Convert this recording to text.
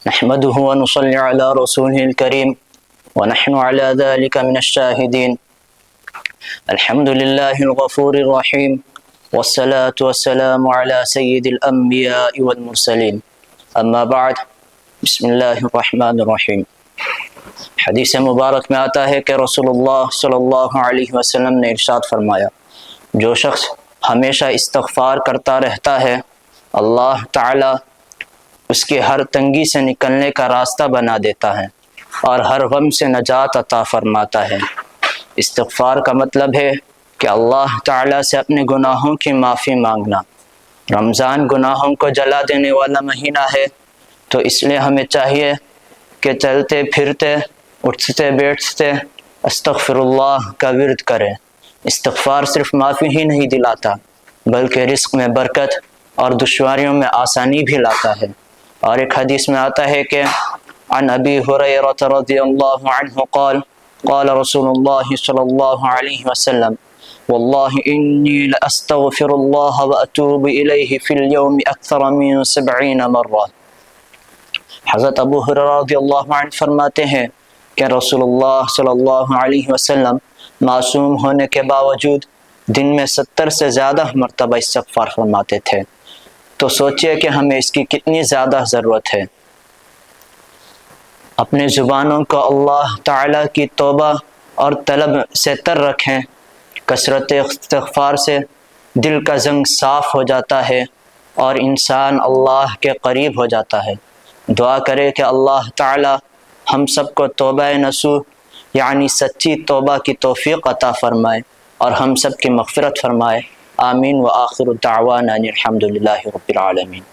نحمده ونصلي على رسوله الكريم ونحن على ذلك من الشاهدين. الحمد لله الغفور الرحيم والصلاة والسلام على سيد الأنبياء والمرسلين. اما بعد، بسم اللہ الرحمن الرحیم. حدیث مبارک میں آتا ہے کہ رسول اللہ صلی اللہ علیہ وسلم نے ارشاد فرمایا، جو شخص ہمیشہ استغفار کرتا رہتا ہے، اللہ تعالی اس کے ہر تنگی سے نکلنے کا راستہ بنا دیتا ہے اور ہر غم سے نجات عطا فرماتا ہے۔ استغفار کا مطلب ہے کہ اللہ تعالی سے اپنے گناہوں کی معافی مانگنا۔ رمضان گناہوں کو جلا دینے والا مہینہ ہے، تو اس لیے ہمیں چاہیے کہ چلتے پھرتے، اٹھتے بیٹھتے استغفر اللہ کا ورد کریں۔ استغفار صرف معافی ہی نہیں دلاتا، بلکہ رزق میں برکت اور دشواریوں میں آسانی بھی لاتا ہے۔ اور ایک حدیث میں آتا ہے کہ عن ابی ہریرہ رضی اللہ عنہ قال قال رسول اللہ صلی اللہ علیہ وسلم واللہ انی لاستغفر اللہ واتوب الیہ فی اليوم اکثر من 70 مرہ۔ حضرت ابو ہریرہ رضی اللہ عنہ فرماتے ہیں کہ رسول اللہ صلی اللہ علیہ وسلم معصوم ہونے کے باوجود دن میں 70 سے زیادہ مرتبہ استغفار فرماتے تھے۔ تو سوچئے کہ ہمیں اس کی کتنی زیادہ ضرورت ہے۔ اپنے زبانوں کو اللہ تعالیٰ کی توبہ اور طلب سے تر رکھیں۔ کثرت استغفار سے دل کا زنگ صاف ہو جاتا ہے اور انسان اللہ کے قریب ہو جاتا ہے۔ دعا کرے کہ اللہ تعالیٰ ہم سب کو توبہ نصوح یعنی سچی توبہ کی توفیق عطا فرمائے اور ہم سب کی مغفرت فرمائے۔ آمین۔ وآخر دعوانا ان الحمد للہ رب العالمین۔